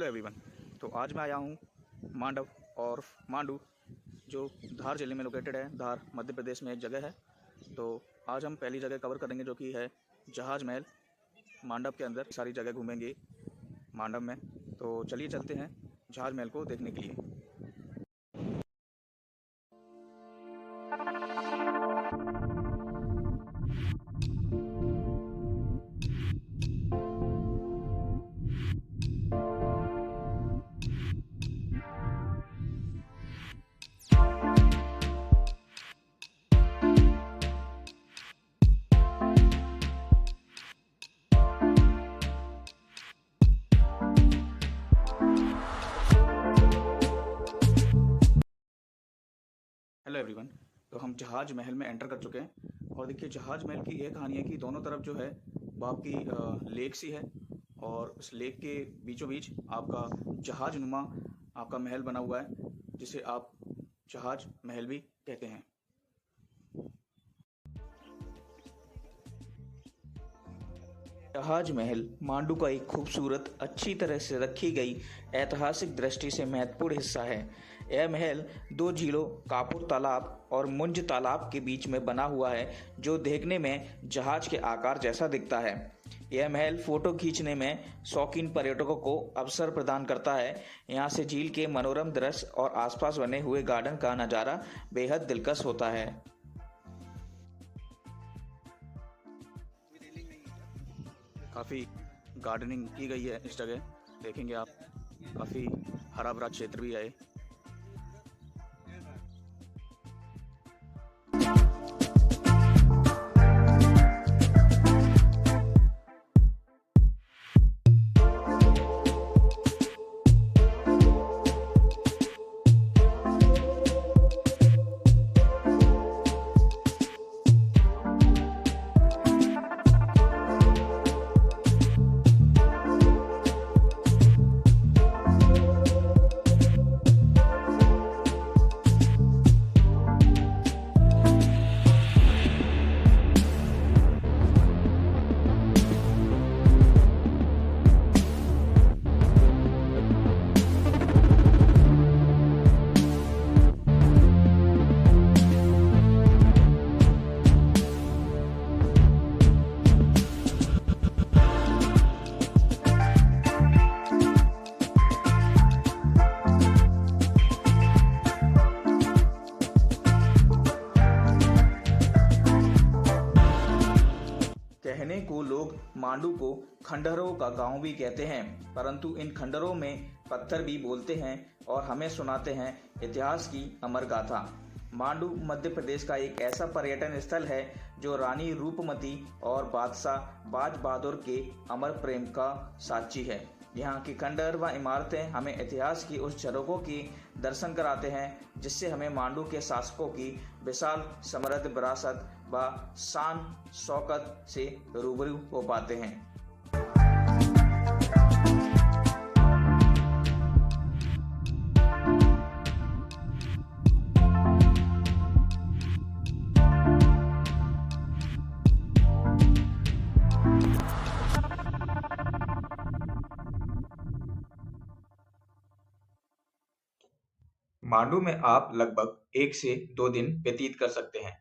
Hello everyone. तो आज मैं आया हूँ मांडव और मांडू, जो धार जिले में लोकेटेड है। धार मध्य प्रदेश में एक जगह है। तो आज हम पहली जगह कवर करेंगे, जो कि है जहाज महल। मांडव के अंदर सारी जगह घूमेंगे मांडव में। तो चलिए चलते हैं जहाज महल को देखने के लिए। Hello everyone. तो हम जहाज महल में एंटर कर चुके हैं। और देखिए, जहाज महल की यह कहानी है कि दोनों तरफ जो है वो आपकी लेक सी है, और उस लेक के बीचों बीच आपका जहाज नुमा आपका महल बना हुआ है, जिसे आप जहाज महल भी कहते हैं। जहाज महल मांडू का एक खूबसूरत, अच्छी तरह से रखी गई, ऐतिहासिक दृष्टि से महत्वपूर्ण हिस्सा है। यह महल दो झीलों, कापुर तालाब और मुंज तालाब के बीच में बना हुआ है, जो देखने में जहाज के आकार जैसा दिखता है। यह महल फोटो खींचने में शौकीन पर्यटकों को अवसर प्रदान करता है। यहाँ से झील के मनोरम दृश्य और आसपास बने हुए गार्डन का नज़ारा बेहद दिलकश होता है। काफ़ी गार्डनिंग की गई है इस जगह, देखेंगे आप। काफ़ी हरा भरा क्षेत्र भी है। कहने को लोग मांडू को खंडहरों का गांव भी कहते हैं, परंतु इन खंडहरों में पत्थर भी बोलते हैं और हमें सुनाते हैं इतिहास की अमर गाथा। मांडू मध्य प्रदेश का एक ऐसा पर्यटन स्थल है जो रानी रूपमती और बादशाह बाज बहादुर के अमर प्रेम का साक्षी है। यहाँ की खंडहर व इमारतें हमें इतिहास की उस झलकों की दर्शन कराते हैं, जिससे हमें मांडू के शासकों की विशाल समृद्ध विरासत व शान शौकत से रूबरू हो पाते हैं। मांडू में आप लगभग 1 से 2 दिन व्यतीत कर सकते हैं।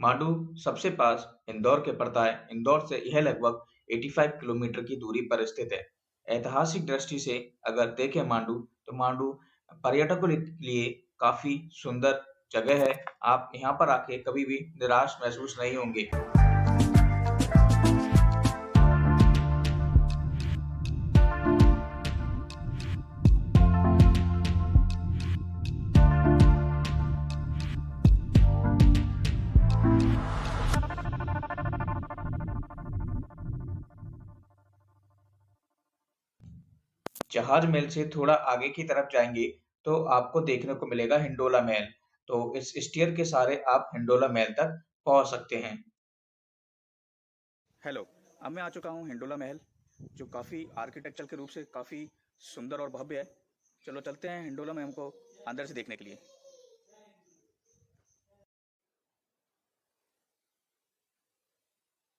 मांडू सबसे पास इंदौर के पड़ता है। इंदौर से यह लगभग 85 किलोमीटर की दूरी पर स्थित है। ऐतिहासिक दृष्टि से अगर देखें मांडू, तो मांडू पर्यटकों के लिए काफी सुंदर जगह है। आप यहाँ पर आके कभी भी निराश महसूस नहीं होंगे। जहाज महल से थोड़ा आगे की तरफ जाएंगे तो आपको देखने को मिलेगा हिंडोला महल। तो इस स्टीयर के सहारे आप हिंडोला महल तक पहुंच सकते हैं। हेलो, अब मैं आ चुका हूं हिंडोला महल, जो काफ़ी आर्किटेक्चर के रूप से काफ़ी सुंदर और भव्य है। चलो चलते हैं हिंडोला महल को अंदर से देखने के लिए।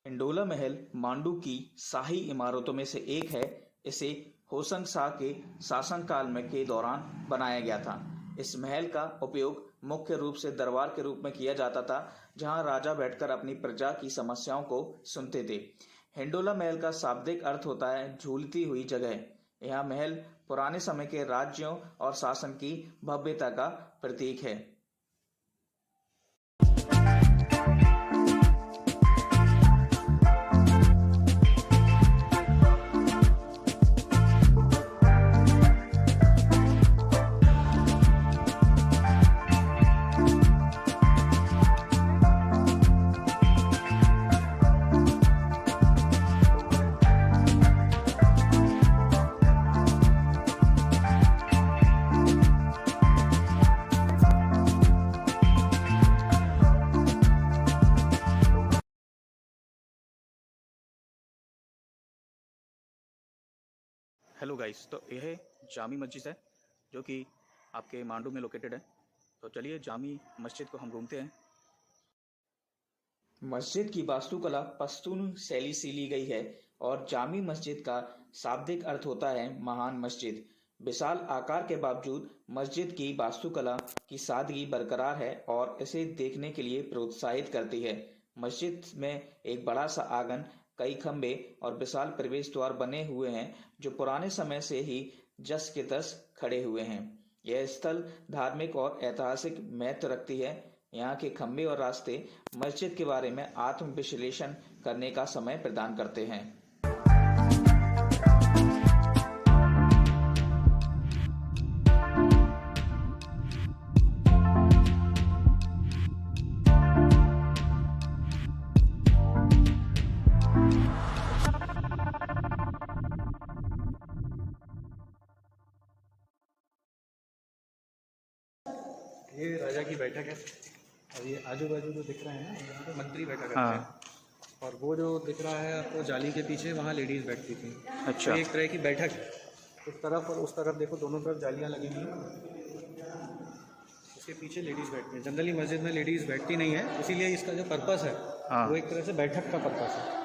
हिंडोला महल मांडू की शाही इमारतों में से एक है। इसे होशंग शाह के शासनकाल में के दौरान बनाया गया था। इस महल का उपयोग मुख्य रूप से दरबार के रूप में किया जाता था, जहां राजा बैठकर अपनी प्रजा की समस्याओं को सुनते थे। हिंडोला महल का शाब्दिक अर्थ होता है झूलती हुई जगह। यह महल पुराने समय के राज्यों और शासन की भव्यता का प्रतीक है। हेलो गाइस, तो यह जामी मस्जिद है जो कि आपके मांडू में लोकेटेड है। तो चलिए जामी मस्जिद को हम घूमते हैं। मस्जिद की वास्तुकला पश्तून शैली से ली गई है और जामी मस्जिद का शाब्दिक अर्थ होता है महान मस्जिद। विशाल आकार के बावजूद मस्जिद की वास्तुकला की सादगी बरकरार है और इसे देखने के लिए प्रोत्साहित करती है। मस्जिद में एक बड़ा सा आंगन, कई खंभे और विशाल प्रवेश द्वार बने हुए हैं जो पुराने समय से ही जस के तस खड़े हुए हैं। यह स्थल धार्मिक और ऐतिहासिक महत्व रखती है। यहाँ के खंभे और रास्ते मस्जिद के बारे में आत्म विश्लेषण करने का समय प्रदान करते हैं। ये राजा की बैठक है और ये आजू बाजू जो दिख रहे हैं ना, यहाँ पे मंत्री बैठा करते हाँ। हैं। और वो जो दिख रहा है आपको जाली के पीछे, वहाँ लेडीज़ बैठती थी। अच्छा। तो एक तरह की बैठक है। उस तरफ और उस तरफ देखो, दोनों तरफ जालियाँ लगी हुई हैं। उसके पीछे लेडीज़ बैठती हैं। जनरली मस्जिद में लेडीज़ बैठती नहीं है, इसीलिए इसका जो पर्पस है हाँ। वो एक तरह से बैठक का पर्पस है।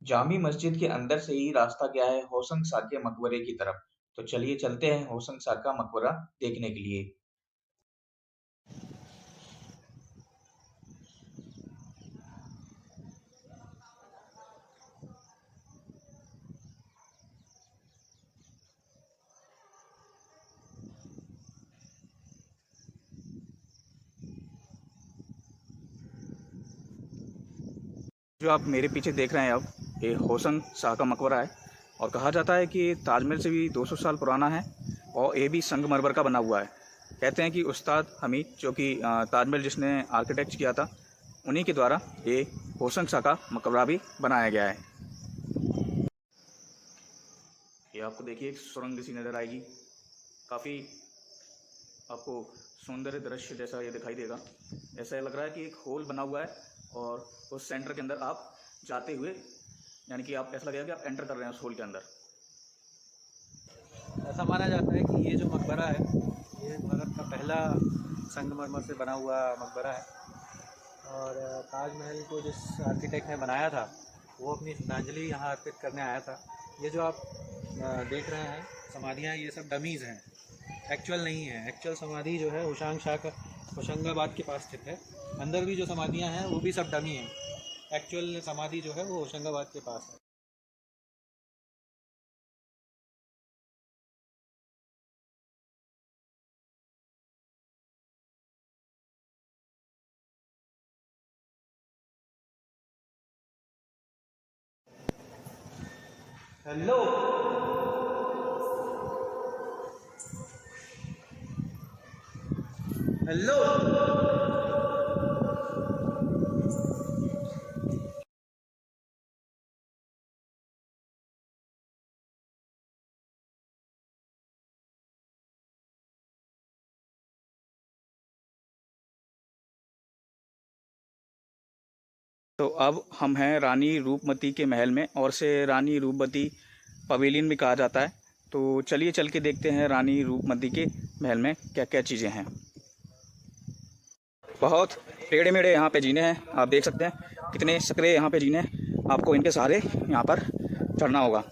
जामी मस्जिद के अंदर से ही रास्ता गया है होशंग शाह के मकबरे की तरफ। तो चलिए चलते हैं होशंग शाह का मकबरा देखने के लिए। जो आप मेरे पीछे देख रहे हैं अब, ये होशंग शाह का मकबरा है और कहा जाता है कि ताजमहल से भी 200 साल पुराना है और ये भी संगमरमर का बना हुआ है। कहते हैं कि उस्ताद हमीद, जो कि ताजमहल जिसने आर्किटेक्ट किया था, उन्हीं के द्वारा ये होशंग शाह का मकबरा भी बनाया गया है। ये आपको देखिए एक सुरंग सी नज़र आएगी। काफ़ी आपको सौंदर्य दृश्य जैसा ये दिखाई देगा। ऐसा लग रहा है कि एक होल बना हुआ है और उस सेंटर के अंदर आप जाते हुए, यानी कि आप ऐसा लगेगा कि आप एंटर कर रहे हैं उस होल के अंदर। ऐसा माना जाता है कि ये जो मकबरा है, ये भारत का पहला संगमरमर से बना हुआ मकबरा है। और ताजमहल को जिस आर्किटेक्ट ने बनाया था, वो अपनी श्रद्धांजलि यहाँ अर्पित करने आया था। ये जो आप देख रहे हैं समाधियाँ, ये सब डमीज़ हैं, एक्चुअल नहीं है। एक्चुअल समाधि जो है होशंग शाह का होशंगाबाद के पास स्थित है। अंदर भी जो समाधियाँ हैं वो भी सब डमी हैं। एक्चुअल समाधि जो है वो होशंगाबाद के पास है। हेलो हेलो तो अब हम हैं रानी रूपमती के महल में, और से रानी रूपमती पवेलियन भी कहा जाता है। तो चलिए चल के देखते हैं रानी रूपमती के महल में क्या क्या चीज़ें हैं। बहुत टेढ़े मेढ़े यहाँ पे जीने हैं, आप देख सकते हैं कितने सकरे यहाँ पे जीने हैं। आपको इनके सहारे यहाँ पर चढ़ना होगा।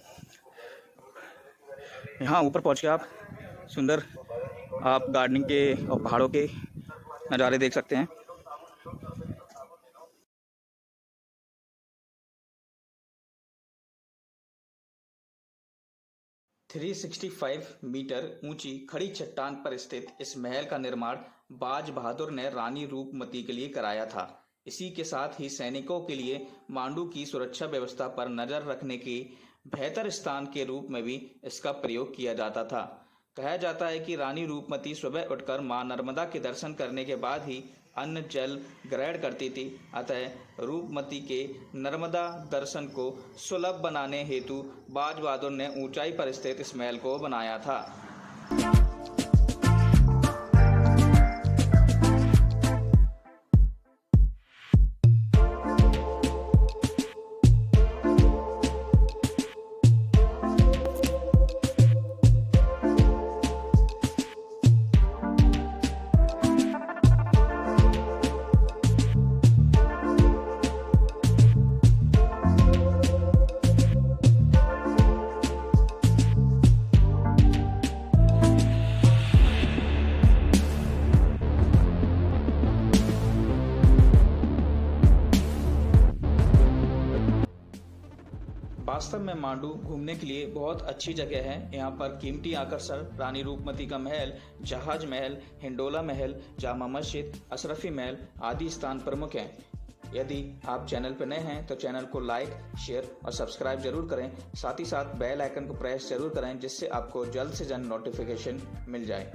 यहाँ ऊपर पहुँच के आप सुंदर आप गार्डनिंग के और पहाड़ों के नज़ारे देख सकते हैं। ...365 मीटर ऊंची खड़ी चट्टान पर स्थित इस महल का निर्माण बाज बहादुर ने रानी रूपमती के लिए कराया था। इसी के साथ ही सैनिकों के लिए मांडू की सुरक्षा व्यवस्था पर नजर रखने के बेहतर स्थान के रूप में भी इसका प्रयोग किया जाता था। कहा जाता है कि रानी रूपमती सुबह उठकर मां नर्मदा के दर्शन करने के बाद ही अन्न जल ग्रहण करती थी। अतः रूपमती के नर्मदा दर्शन को सुलभ बनाने हेतु बाज बहादुर ने ऊंचाई पर स्थित इस महल को बनाया था। वास्तव में मांडू घूमने के लिए बहुत अच्छी जगह है। यहाँ पर कीमती आकर्षण रानी रूपमती का महल, जहाज महल, हिंडोला महल, जामा मस्जिद, अशरफी महल आदि स्थान प्रमुख हैं। यदि आप चैनल पर नए हैं तो चैनल को लाइक, शेयर और सब्सक्राइब जरूर करें। साथ ही साथ बेल आइकन को प्रेस जरूर करें, जिससे आपको जल्द से जल्द नोटिफिकेशन मिल जाए।